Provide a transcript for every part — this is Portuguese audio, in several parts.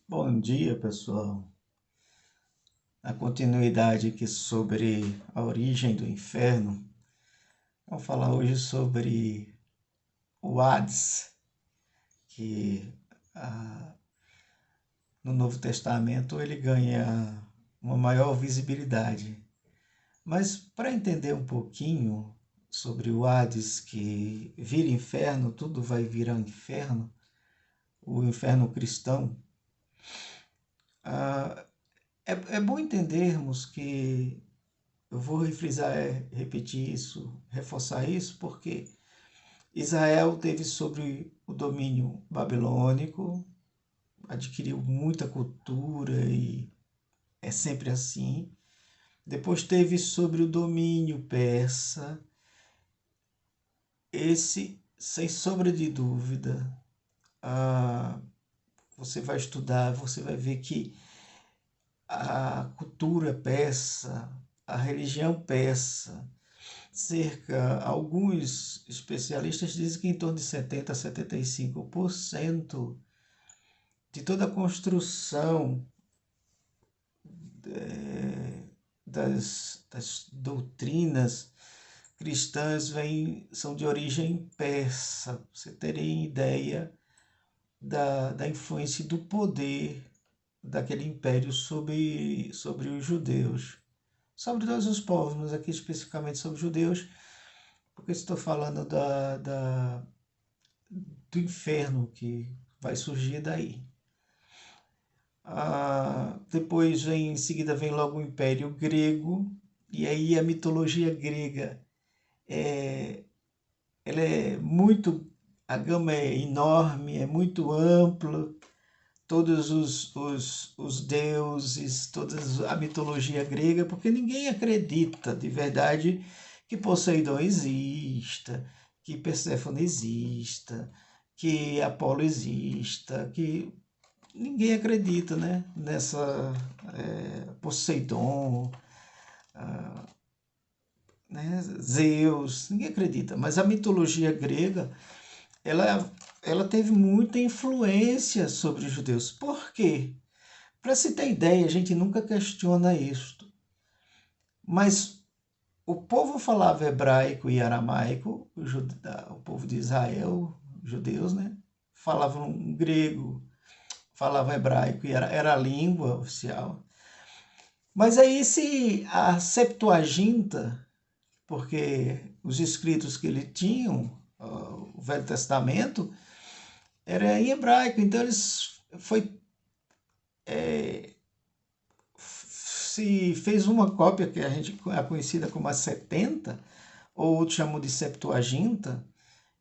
Bom dia, pessoal. A continuidade aqui sobre a origem do inferno. Vamos falar hoje sobre o Hades, que no Novo Testamento ele ganha uma maior visibilidade. Mas para entender um pouquinho sobre o Hades, que vira inferno, tudo vai virar inferno, o inferno cristão, é bom entendermos que eu vou refrisar, repetir isso, reforçar isso, porque Israel teve sobre o domínio babilônico, adquiriu muita cultura e é sempre assim. Depois teve sobre o domínio persa. Esse, sem sombra de dúvida, você vai estudar, você vai ver que a cultura persa, a religião persa, alguns especialistas dizem que em torno de 70 a 75% de toda a construção das doutrinas cristãs são de origem persa. Você terem ideia da influência e do poder daquele império sobre os judeus. Sobre todos os povos, mas aqui especificamente sobre os judeus, porque estou falando do inferno que vai surgir daí. Depois em seguida vem logo o Império Grego, e aí a mitologia grega ela é muito, a gama é enorme, é muito ampla, todos os deuses, toda a mitologia grega, porque ninguém acredita de verdade que Poseidon exista, que Perséfone exista, que Apolo exista, que ninguém acredita, né? Nessa Poseidon, né? Zeus, ninguém acredita. Mas a mitologia grega, ela teve muita influência sobre os judeus. Por quê? Para se ter ideia, a gente nunca questiona isto. Mas o povo falava hebraico e aramaico, o povo de Israel, judeus, né? Falavam grego, falavam hebraico e era a língua oficial. Mas aí se a Septuaginta, porque os escritos que ele tinham, o Velho Testamento, era em hebraico, então eles se fez uma cópia que a gente é conhecida como a 70, ou outros chamam de Septuaginta,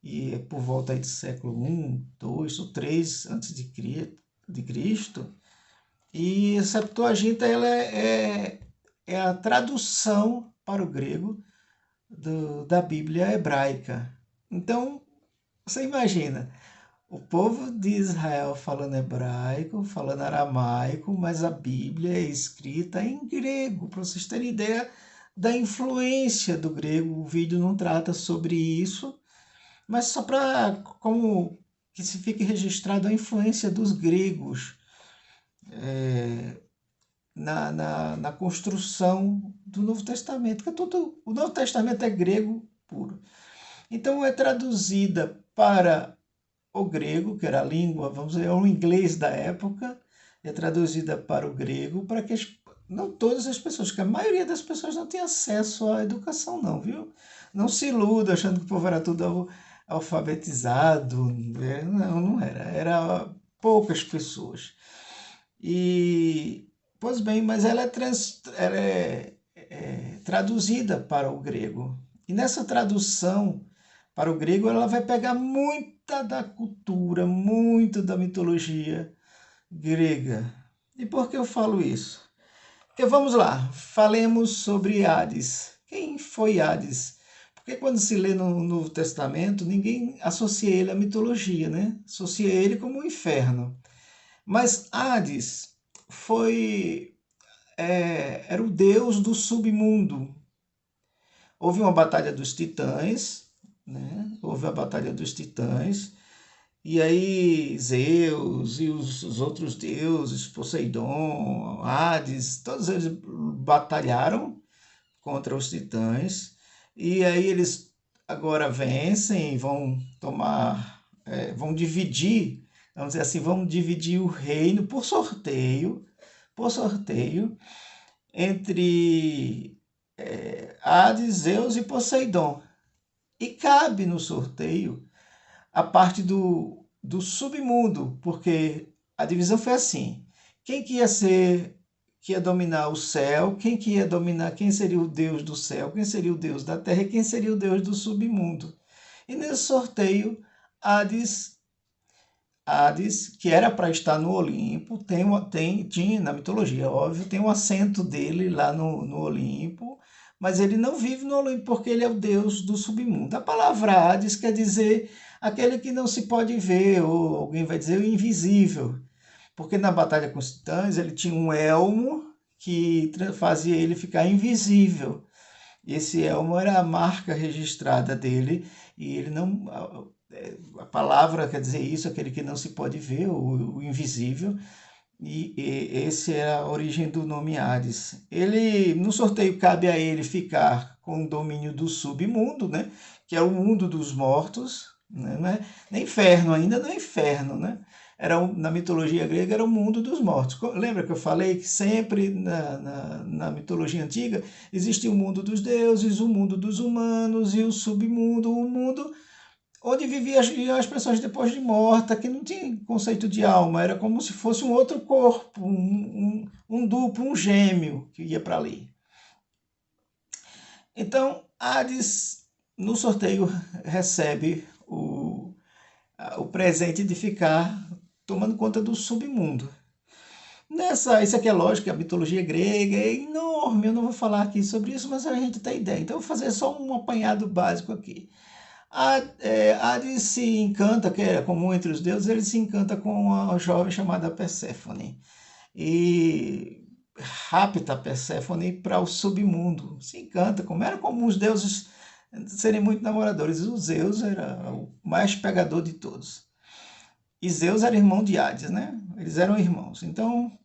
e é por volta aí do século I, II ou III antes de Cristo. E a Septuaginta ela é a tradução para o grego da Bíblia hebraica. Então, você imagina, o povo de Israel falando hebraico, falando aramaico, mas a Bíblia é escrita em grego, para vocês terem ideia da influência do grego. O vídeo não trata sobre isso, mas só para como que se fique registrado a influência dos gregos na construção do Novo Testamento, que o Novo Testamento é grego puro. Então é traduzida para o grego, que era a língua, vamos dizer, o inglês da época, é traduzida para o grego, para que não todas as pessoas, que a maioria das pessoas não tem acesso à educação não, viu? Não se iluda achando que o povo era tudo alfabetizado, né? Não era, era poucas pessoas. E, pois bem, mas ela é traduzida para o grego. E nessa tradução para o grego, ela vai pegar muita da cultura, muito da mitologia grega. E por que eu falo isso? Porque vamos lá, falemos sobre Hades. Quem foi Hades? Porque quando se lê no Novo Testamento, ninguém associa ele à mitologia, né? Associa ele como um inferno. Mas Hades era o deus do submundo. Houve uma batalha dos titãs, né? Houve a batalha dos titãs, E aí Zeus e os outros deuses, Poseidon, Hades, todos eles batalharam contra os titãs. E aí eles agora vencem e vão tomar, vão dividir, vamos dizer assim, vão dividir o reino por sorteio, entre Hades, Zeus e Poseidon. E cabe no sorteio a parte do submundo, porque a divisão foi assim: quem que ia dominar o céu, quem que ia dominar, quem seria o deus do céu, quem seria o deus da terra e quem seria o deus do submundo. E nesse sorteio, Hades, Hades, que era para estar no Olimpo, tinha na mitologia, óbvio, tem um assento dele lá no Olimpo, mas ele não vive no Olimpo porque ele é o deus do submundo. A palavra Hades quer dizer aquele que não se pode ver, ou alguém vai dizer o invisível, porque na batalha com os titãs ele tinha um elmo que fazia ele ficar invisível. Esse elmo era a marca registrada dele e ele não. A palavra quer dizer isso, aquele que não se pode ver, o invisível, e esse é a origem do nome Hades. Ele, no sorteio, cabe a ele ficar com o domínio do submundo, né? Que é o mundo dos mortos, né? Não é nem inferno, ainda não é inferno, né? Na mitologia grega era o mundo dos mortos. Lembra que eu falei que sempre na mitologia antiga existia o mundo dos deuses, o mundo dos humanos e o submundo, o mundo onde viviam as pessoas depois de morta, que não tinha conceito de alma, era como se fosse um outro corpo, um duplo, um gêmeo que ia para ali. Então, Hades, no sorteio, recebe o presente de ficar tomando conta do submundo. Isso aqui é lógico, a mitologia grega é enorme, eu não vou falar aqui sobre isso, mas a gente tem ideia. Então, eu vou fazer só um apanhado básico aqui. Hades se encanta, que era comum entre os deuses, ele se encanta com uma jovem chamada Perséfone e rapta Perséfone para o submundo. Se encanta, como era comum os deuses serem muito namoradores. O Zeus era o mais pegador de todos. E Zeus era irmão de Hades, né? Eles eram irmãos. Então,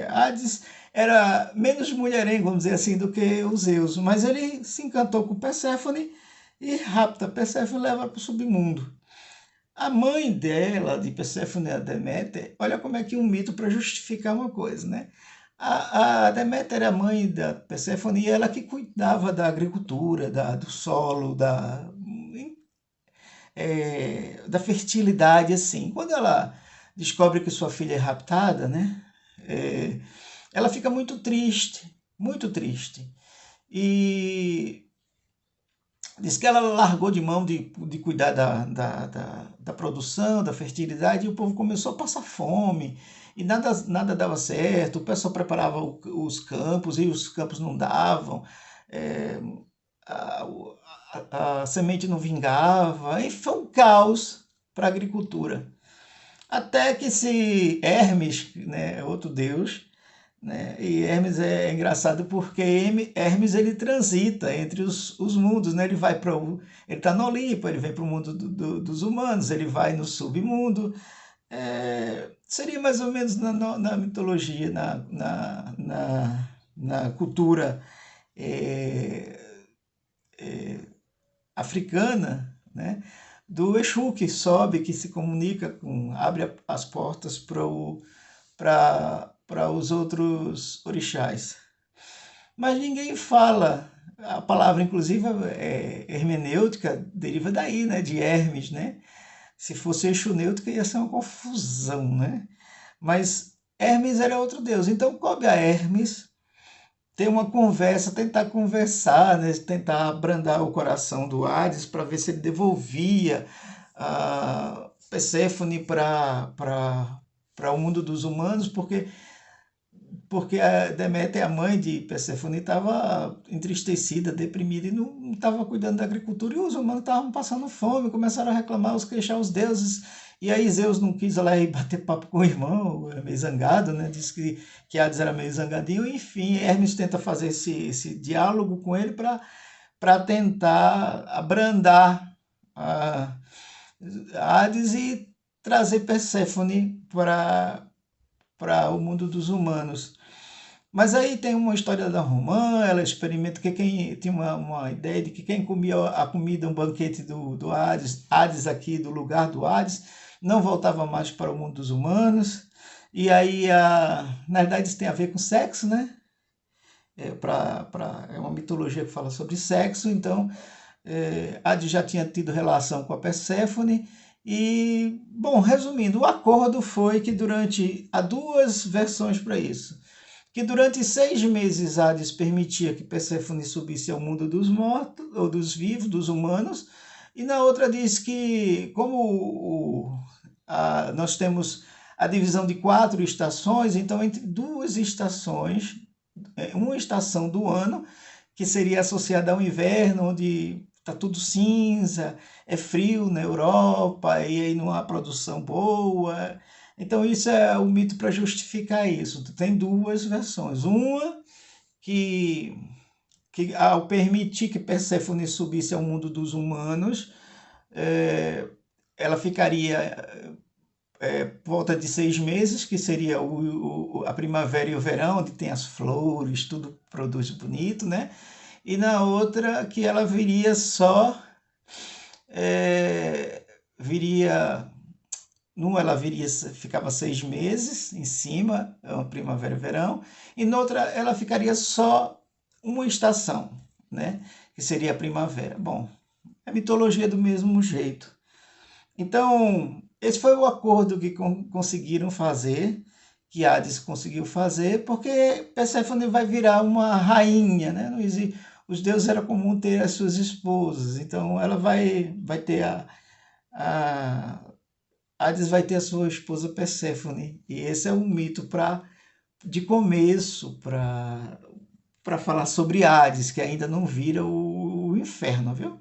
Hades era menos mulherengo, vamos dizer assim, do que o Zeus, mas ele se encantou com Perséfone e rapta Perséfone e leva para o submundo. A mãe dela, de Perséfone, a Deméter, olha como é que um mito para justificar uma coisa, né? A Deméter era a mãe da Perséfone e ela que cuidava da agricultura, do solo, da fertilidade, assim. Quando ela descobre que sua filha é raptada, né? Ela fica muito triste, muito triste. E diz que ela largou de mão de cuidar da produção, da fertilidade, e o povo começou a passar fome, e nada dava certo, o pessoal preparava os campos, e os campos não davam, a, a semente não vingava, e foi um caos para a agricultura. Até que se Hermes, né, outro deus, né? E Hermes é engraçado porque Hermes ele transita entre os mundos, né? Ele está no Olimpo, ele vem para o mundo dos humanos, ele vai no submundo. Seria mais ou menos na mitologia, na cultura africana, né? Do Exu que sobe, que se comunica abre as portas para os outros orixás. Mas ninguém fala. A palavra, inclusive, hermenêutica, deriva daí, né? De Hermes, né? Se fosse exunêutica, ia ser uma confusão, né? Mas Hermes era outro deus. Então, coube a Hermes ter uma conversa, tentar conversar, né? Tentar abrandar o coração do Hades para ver se ele devolvia a Perséfone para o mundo dos humanos, porque a Deméter, a mãe de Perséfone, estava entristecida, deprimida e não estava cuidando da agricultura, e os humanos estavam passando fome, começaram a reclamar, queixar os deuses, e aí Zeus não quis ir lá e bater papo com o irmão, meio zangado, né? Disse que Hades era meio zangadinho, enfim, Hermes tenta fazer esse diálogo com ele para tentar abrandar Hades e trazer Perséfone para o mundo dos humanos. Mas aí tem uma história da romã, ela experimenta que quem tinha uma ideia de que quem comia a comida, um banquete do Hades, Hades aqui, do lugar do Hades, não voltava mais para o mundo dos humanos. E aí, na verdade, isso tem a ver com sexo, né? É uma mitologia que fala sobre sexo, então Hades já tinha tido relação com a Perséfone. E, bom, resumindo, o acordo foi que há duas versões para isso, que durante 6 meses Hades permitia que Perséfone subisse ao mundo dos mortos, ou dos vivos, dos humanos, e na outra diz que, como nós temos a divisão de 4 estações, então entre 2 estações, uma estação do ano, que seria associada ao inverno, onde está tudo cinza, é frio na Europa, e aí não há produção boa. Então, isso é o mito para justificar isso. Tem duas versões. Uma que ao permitir que Perséfone subisse ao mundo dos humanos, ela ficaria por volta de 6 meses, que seria a primavera e o verão, onde tem as flores, tudo produz bonito, né? E na outra que ela viria só, viria, numa ela viria, ficava 6 meses em cima, uma primavera e verão, e noutra ela ficaria só uma estação, né? Que seria a primavera. Bom, a mitologia é do mesmo jeito. Então, esse foi o acordo que conseguiram fazer, que Hades conseguiu fazer, porque Perséfone vai virar uma rainha, né? Não existe, os deuses era comum ter as suas esposas, então ela vai ter a Hades vai ter a sua esposa Perséfone, e esse é um mito de começo para falar sobre Hades, que ainda não vira o inferno, viu?